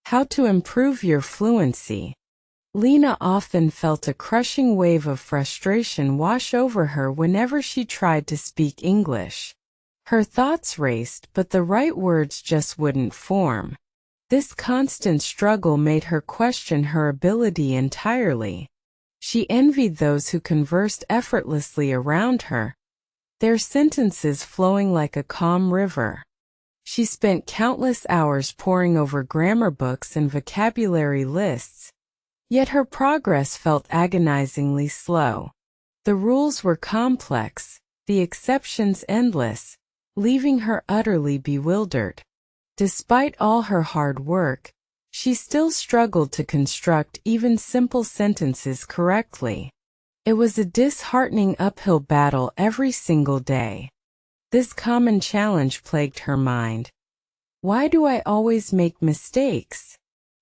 How to improve your fluency. Lena often felt a crushing wave of frustration wash over her whenever she tried to speak English. Her thoughts raced, but the right words just wouldn't form. This constant struggle made her question her ability entirely. She envied those who conversed effortlessly around her, their sentences flowing like a calm river. She spent countless hours poring over grammar books and vocabulary lists, yet her progress felt agonizingly slow. The rules were complex, the exceptions endless, leaving her utterly bewildered. Despite all her hard work, she still struggled to construct even simple sentences correctly. It was a disheartening uphill battle every single day. This common challenge plagued her mind. Why do I always make mistakes?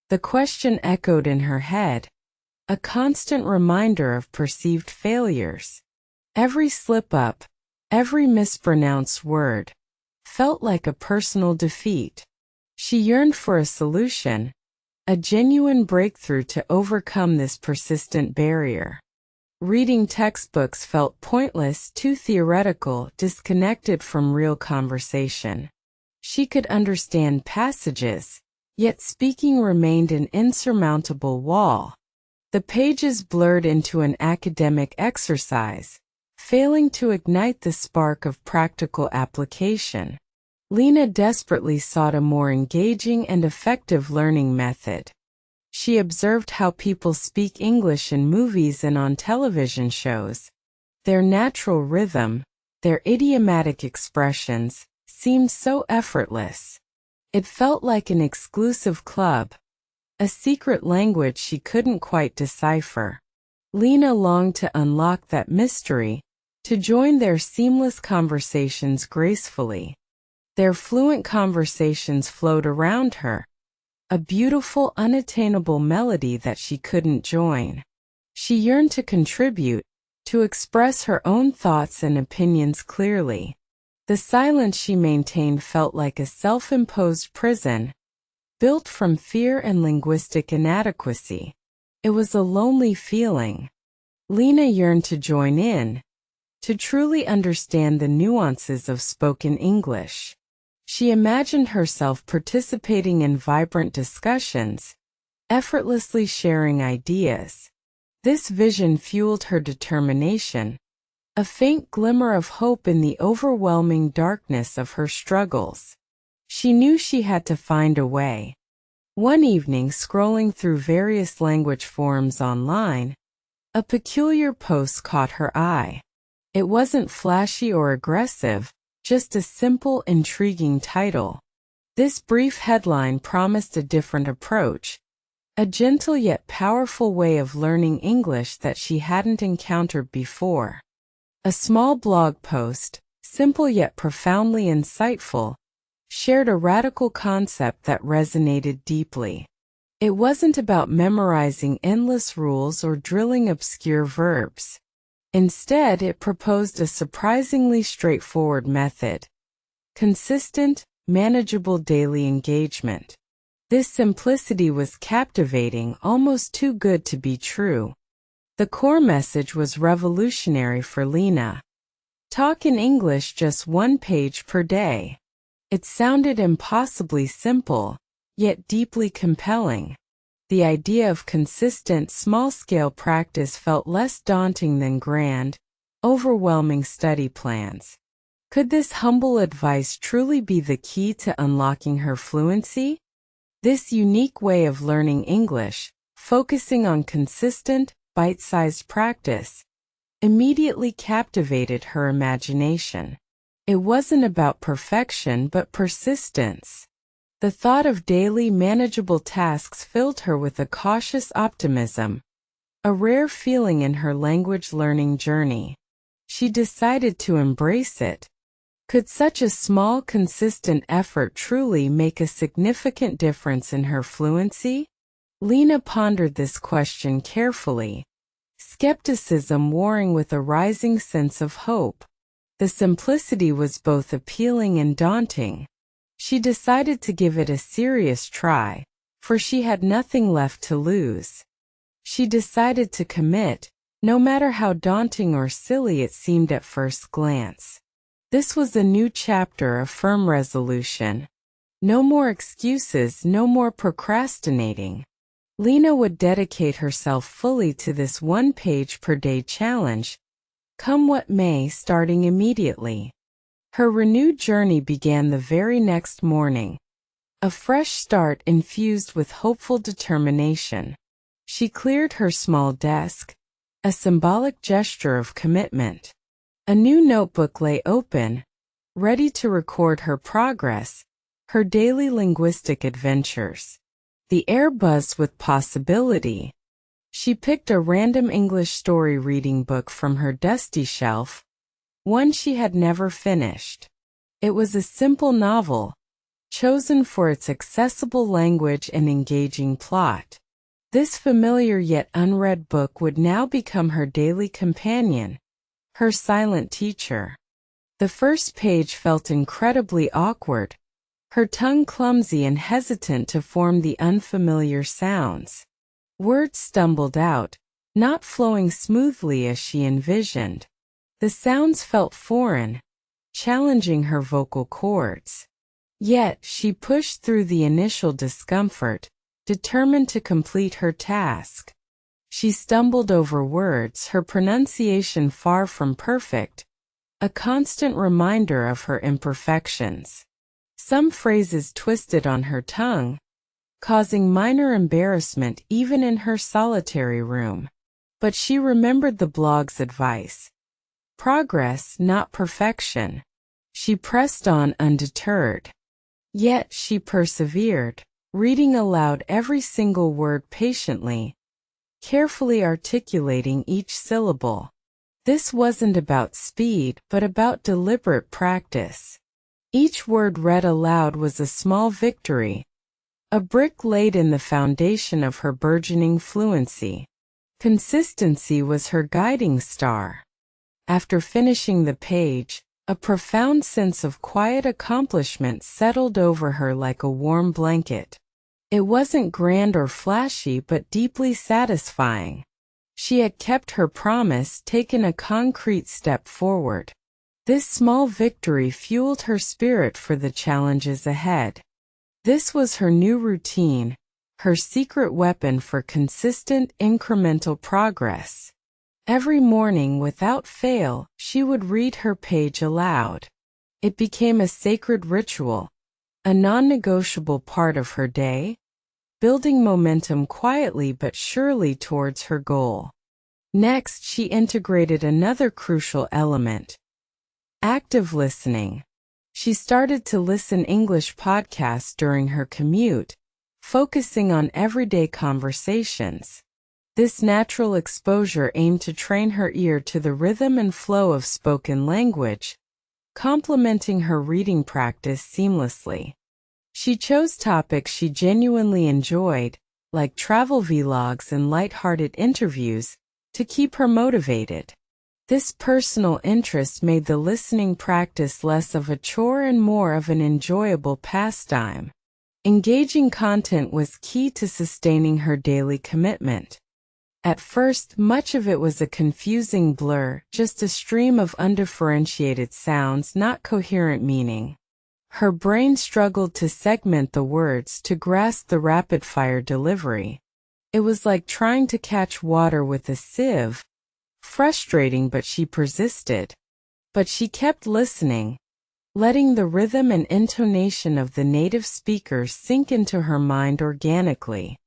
The question echoed in her head, a constant reminder of perceived failures. Every slip-up, every mispronounced word, felt like a personal defeat. She yearned for a solution, a genuine breakthrough to overcome this persistent barrier. Reading textbooks felt pointless, too theoretical, disconnected from real conversation. She could understand passages, yet speaking remained an insurmountable wall. The pages blurred into an academic exercise, failing to ignite the spark of practical application. Lena desperately sought a more engaging and effective learning method. She observed how people speak English in movies and on television shows. Their natural rhythm, their idiomatic expressions, seemed so effortless. It felt like an exclusive club, a secret language she couldn't quite decipher. Lena longed to unlock that mystery, to join their seamless conversations gracefully. Their fluent conversations flowed around her, a beautiful, unattainable melody that she couldn't join. She yearned to contribute, to express her own thoughts and opinions clearly. The silence she maintained felt like a self-imposed prison, built from fear and linguistic inadequacy. It was a lonely feeling. Lena yearned to join in, to truly understand the nuances of spoken English. She imagined herself participating in vibrant discussions, effortlessly sharing ideas. This vision fueled her determination, a faint glimmer of hope in the overwhelming darkness of her struggles. She knew she had to find a way. One evening, scrolling through various language forums online, a peculiar post caught her eye. It wasn't flashy or aggressive, just a simple, intriguing title. This brief headline promised a different approach, a gentle yet powerful way of learning English that she hadn't encountered before. A small blog post, simple yet profoundly insightful, shared a radical concept that resonated deeply. It wasn't about memorizing endless rules or drilling obscure verbs. Instead, it proposed a surprisingly straightforward method: consistent, manageable daily engagement. This simplicity was captivating, almost too good to be true. The core message was revolutionary for Lena. Talk in English just 1 page per day. It sounded impossibly simple, yet deeply compelling. The idea of consistent, small-scale practice felt less daunting than grand, overwhelming study plans. Could this humble advice truly be the key to unlocking her fluency? This unique way of learning English, focusing on consistent, bite-sized practice, immediately captivated her imagination. It wasn't about perfection but persistence. The thought of daily, manageable tasks filled her with a cautious optimism, a rare feeling in her language learning journey. She decided to embrace it. Could such a small, consistent effort truly make a significant difference in her fluency? Lena pondered this question carefully, skepticism warring with a rising sense of hope. The simplicity was both appealing and daunting. She decided to give it a serious try, for she had nothing left to lose. She decided to commit, no matter how daunting or silly it seemed at first glance. This was a new chapter of firm resolution. No more excuses, no more procrastinating. Lena would dedicate herself fully to this one-page-per-day challenge, come what may, starting immediately. Her renewed journey began the very next morning, a fresh start infused with hopeful determination. She cleared her small desk, a symbolic gesture of commitment. A new notebook lay open, ready to record her progress, her daily linguistic adventures. The air buzzed with possibility. She picked a random English story reading book from her dusty shelf, one she had never finished. It was a simple novel, chosen for its accessible language and engaging plot. This familiar yet unread book would now become her daily companion, her silent teacher. The first page felt incredibly awkward, her tongue clumsy and hesitant to form the unfamiliar sounds. Words stumbled out, not flowing smoothly as she envisioned. The sounds felt foreign, challenging her vocal cords. Yet she pushed through the initial discomfort, determined to complete her task. She stumbled over words, her pronunciation far from perfect, a constant reminder of her imperfections. Some phrases twisted on her tongue, causing minor embarrassment even in her solitary room. But she remembered the blog's advice. Progress, not perfection. She pressed on undeterred. Yet she persevered, reading aloud every single word patiently, carefully articulating each syllable. This wasn't about speed, but about deliberate practice. Each word read aloud was a small victory, a brick laid in the foundation of her burgeoning fluency. Consistency was her guiding star. After finishing the page, a profound sense of quiet accomplishment settled over her like a warm blanket. It wasn't grand or flashy, but deeply satisfying. She had kept her promise, taken a concrete step forward. This small victory fueled her spirit for the challenges ahead. This was her new routine, her secret weapon for consistent, incremental progress. Every morning, without fail, she would read her page aloud. It became a sacred ritual, a non-negotiable part of her day, building momentum quietly but surely towards her goal. Next, she integrated another crucial element: active listening. She started to listen English podcasts during her commute, focusing on everyday conversations. This natural exposure aimed to train her ear to the rhythm and flow of spoken language, complementing her reading practice seamlessly. She chose topics she genuinely enjoyed, like travel vlogs and lighthearted interviews, to keep her motivated. This personal interest made the listening practice less of a chore and more of an enjoyable pastime. Engaging content was key to sustaining her daily commitment. At first, much of it was a confusing blur, just a stream of undifferentiated sounds, not coherent meaning. Her brain struggled to segment the words, to grasp the rapid-fire delivery. It was like trying to catch water with a sieve. Frustrating, but she persisted. But she kept listening, letting the rhythm and intonation of the native speakers sink into her mind organically.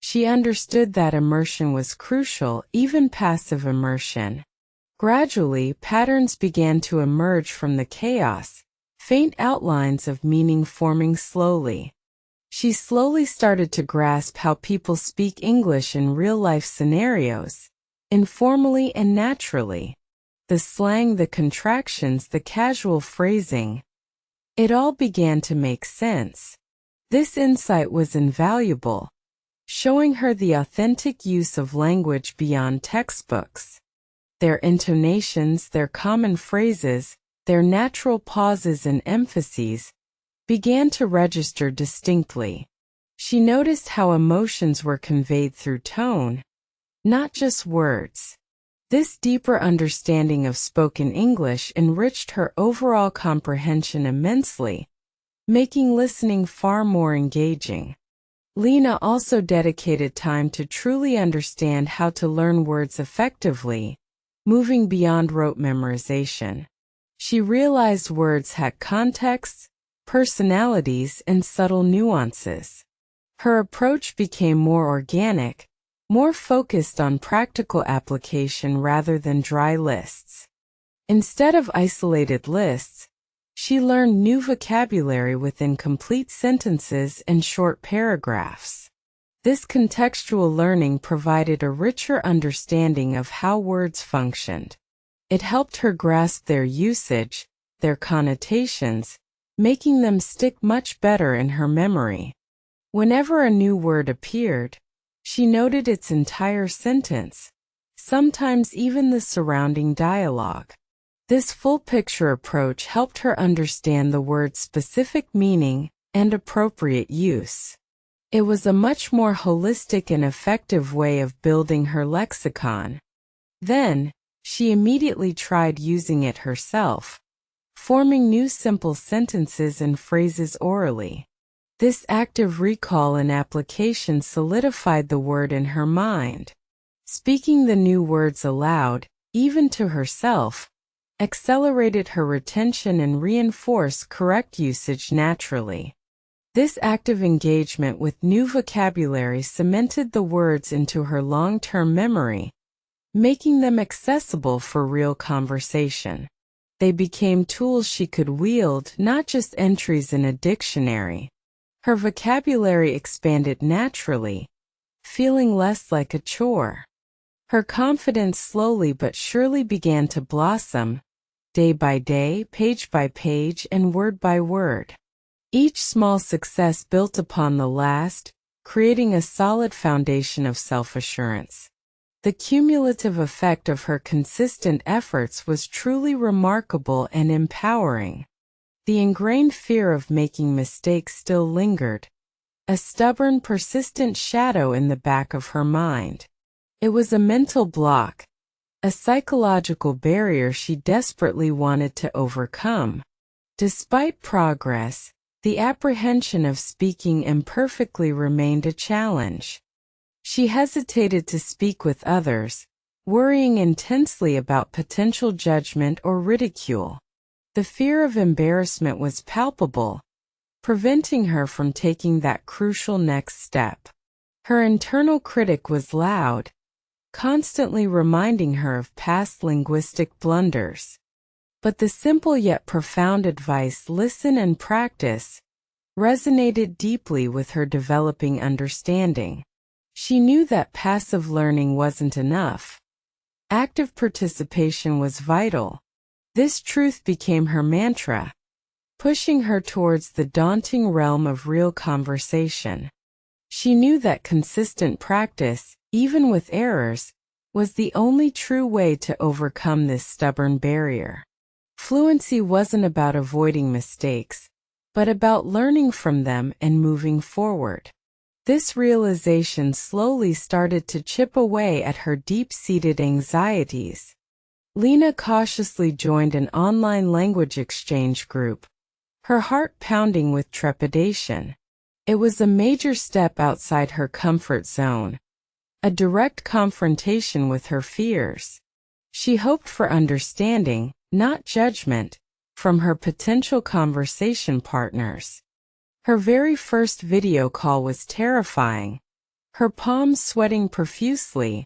She understood that immersion was crucial, even passive immersion. Gradually, patterns began to emerge from the chaos, faint outlines of meaning forming slowly. She slowly started to grasp how people speak English in real-life scenarios, informally and naturally. The slang, the contractions, the casual phrasing. It all began to make sense. This insight was invaluable, showing her the authentic use of language beyond textbooks. Their intonations, their common phrases, their natural pauses and emphases began to register distinctly. She noticed how emotions were conveyed through tone, not just words. This deeper understanding of spoken English enriched her overall comprehension immensely, making listening far more engaging. Lena also dedicated time to truly understand how to learn words effectively, moving beyond rote memorization. She realized words had contexts, personalities, and subtle nuances. Her approach became more organic, more focused on practical application rather than dry lists. Instead of isolated lists, she learned new vocabulary within complete sentences and short paragraphs. This contextual learning provided a richer understanding of how words functioned. It helped her grasp their usage, their connotations, making them stick much better in her memory. Whenever a new word appeared, she noted its entire sentence, sometimes even the surrounding dialogue. This full-picture approach helped her understand the word's specific meaning and appropriate use. It was a much more holistic and effective way of building her lexicon. Then, she immediately tried using it herself, forming new simple sentences and phrases orally. This active recall and application solidified the word in her mind. Speaking the new words aloud, even to herself, accelerated her retention and reinforced correct usage naturally. This active engagement with new vocabulary cemented the words into her long-term memory, making them accessible for real conversation. They became tools she could wield, not just entries in a dictionary. Her vocabulary expanded naturally, feeling less like a chore. Her confidence slowly but surely began to blossom, day by day, page by page, and word by word. Each small success built upon the last, creating a solid foundation of self-assurance. The cumulative effect of her consistent efforts was truly remarkable and empowering. The ingrained fear of making mistakes still lingered, a stubborn, persistent shadow in the back of her mind. It was a mental block, a psychological barrier she desperately wanted to overcome. Despite progress, the apprehension of speaking imperfectly remained a challenge. She hesitated to speak with others, worrying intensely about potential judgment or ridicule. The fear of embarrassment was palpable, preventing her from taking that crucial next step. Her internal critic was loud, constantly reminding her of past linguistic blunders. But the simple yet profound advice, "Listen and practice," resonated deeply with her developing understanding. She knew that passive learning wasn't enough. Active participation was vital. This truth became her mantra, pushing her towards the daunting realm of real conversation. She knew that consistent practice, even with errors, was the only true way to overcome this stubborn barrier. Fluency wasn't about avoiding mistakes, but about learning from them and moving forward. This realization slowly started to chip away at her deep-seated anxieties. Lena cautiously joined an online language exchange group, her heart pounding with trepidation. It was a major step outside her comfort zone, a direct confrontation with her fears. She hoped for understanding, not judgment, from her potential conversation partners. Her very first video call was terrifying, her palms sweating profusely,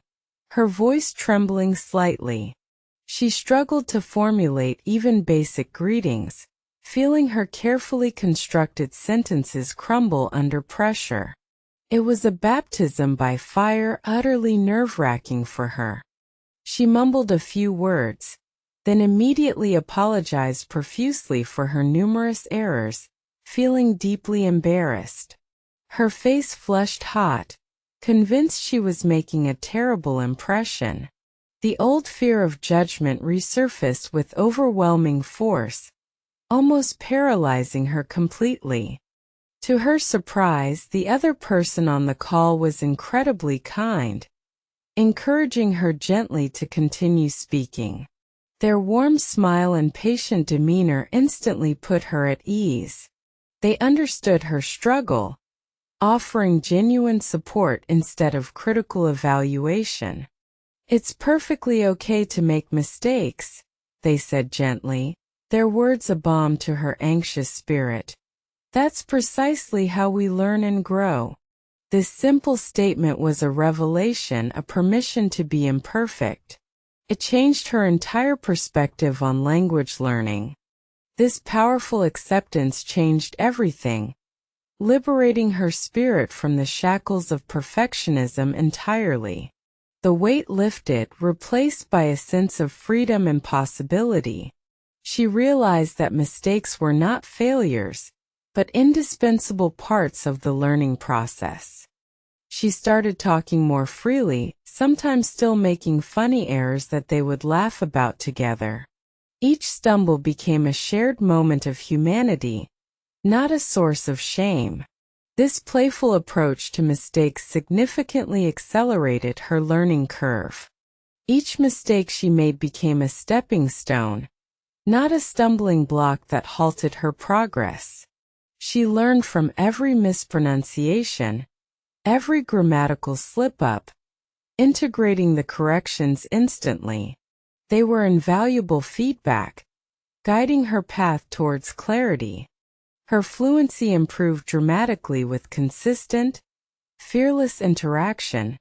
her voice trembling slightly. She struggled to formulate even basic greetings, feeling her carefully constructed sentences crumble under pressure. It was a baptism by fire, utterly nerve-wracking for her. She mumbled a few words, then immediately apologized profusely for her numerous errors, feeling deeply embarrassed. Her face flushed hot, convinced she was making a terrible impression. The old fear of judgment resurfaced with overwhelming force, almost paralyzing her completely. To her surprise, the other person on the call was incredibly kind, encouraging her gently to continue speaking. Their warm smile and patient demeanor instantly put her at ease. They understood her struggle, offering genuine support instead of critical evaluation. "It's perfectly okay to make mistakes," they said gently, their words a balm to her anxious spirit. "That's precisely how we learn and grow." This simple statement was a revelation, a permission to be imperfect. It changed her entire perspective on language learning. This powerful acceptance changed everything, liberating her spirit from the shackles of perfectionism entirely. The weight lifted, replaced by a sense of freedom and possibility. She realized that mistakes were not failures, but indispensable parts of the learning process. She started talking more freely, sometimes still making funny errors that they would laugh about together. Each stumble became a shared moment of humanity, not a source of shame. This playful approach to mistakes significantly accelerated her learning curve. Each mistake she made became a stepping stone, not a stumbling block that halted her progress. She learned from every mispronunciation, every grammatical slip-up, integrating the corrections instantly. They were invaluable feedback, guiding her path towards clarity. Her fluency improved dramatically with consistent, fearless interaction,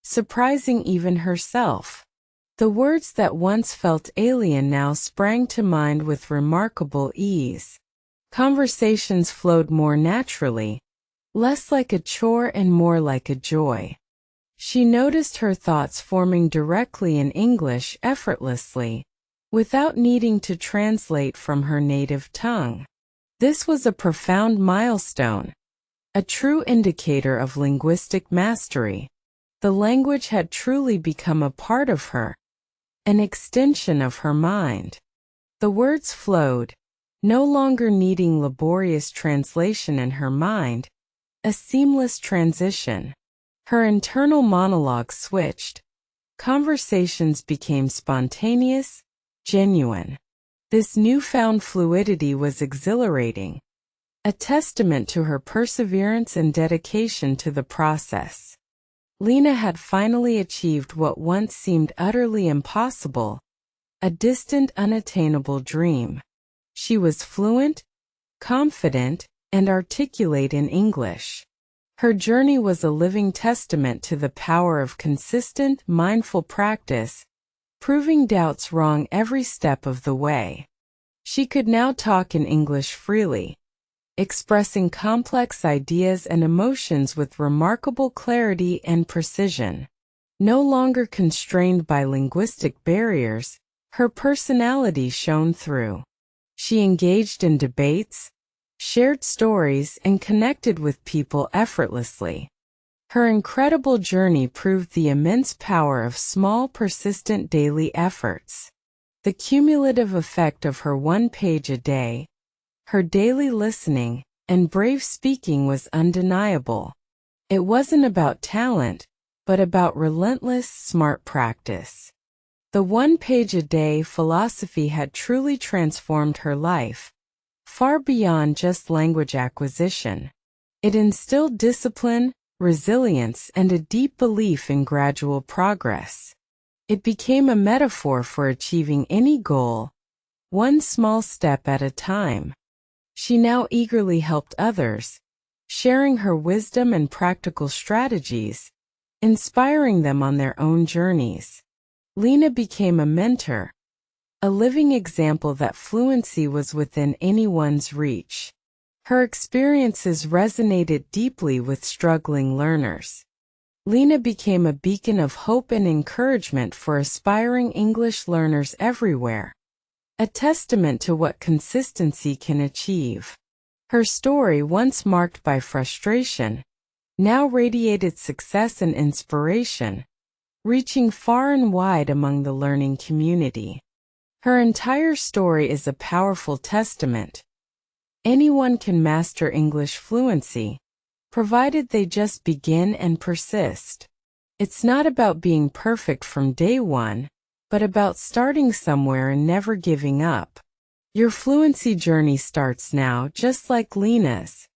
surprising even herself. The words that once felt alien now sprang to mind with remarkable ease. Conversations flowed more naturally, less like a chore and more like a joy. She noticed her thoughts forming directly in English effortlessly, without needing to translate from her native tongue. This was a profound milestone, a true indicator of linguistic mastery. The language had truly become a part of her, an extension of her mind. The words flowed, no longer needing laborious translation in her mind, a seamless transition. Her internal monologue switched. Conversations became spontaneous, genuine. This newfound fluidity was exhilarating, a testament to her perseverance and dedication to the process. Lena had finally achieved what once seemed utterly impossible, a distant, unattainable dream. She was fluent, confident, and articulate in English. Her journey was a living testament to the power of consistent, mindful practice, proving doubts wrong every step of the way. She could now talk in English freely, expressing complex ideas and emotions with remarkable clarity and precision. No longer constrained by linguistic barriers, her personality shone through. She engaged in debates, shared stories, and connected with people effortlessly. Her incredible journey proved the immense power of small, persistent daily efforts. The cumulative effect of her 1 page a day, her daily listening, and brave speaking was undeniable. It wasn't about talent, but about relentless, smart practice. The 1 page a day philosophy had truly transformed her life, far beyond just language acquisition. It instilled discipline, resilience, and a deep belief in gradual progress. It became a metaphor for achieving any goal, one small step at a time. She now eagerly helped others, sharing her wisdom and practical strategies, inspiring them on their own journeys. Lena became a mentor, a living example that fluency was within anyone's reach. Her experiences resonated deeply with struggling learners. Lena became a beacon of hope and encouragement for aspiring English learners everywhere, a testament to what consistency can achieve. Her story, once marked by frustration, now radiated success and inspiration, reaching far and wide among the learning community. Her entire story is a powerful testament Anyone can master English fluency, provided they just begin and persist. It's not about being perfect from day one, but about starting somewhere and never giving up. Your fluency journey starts now, just like Lena's.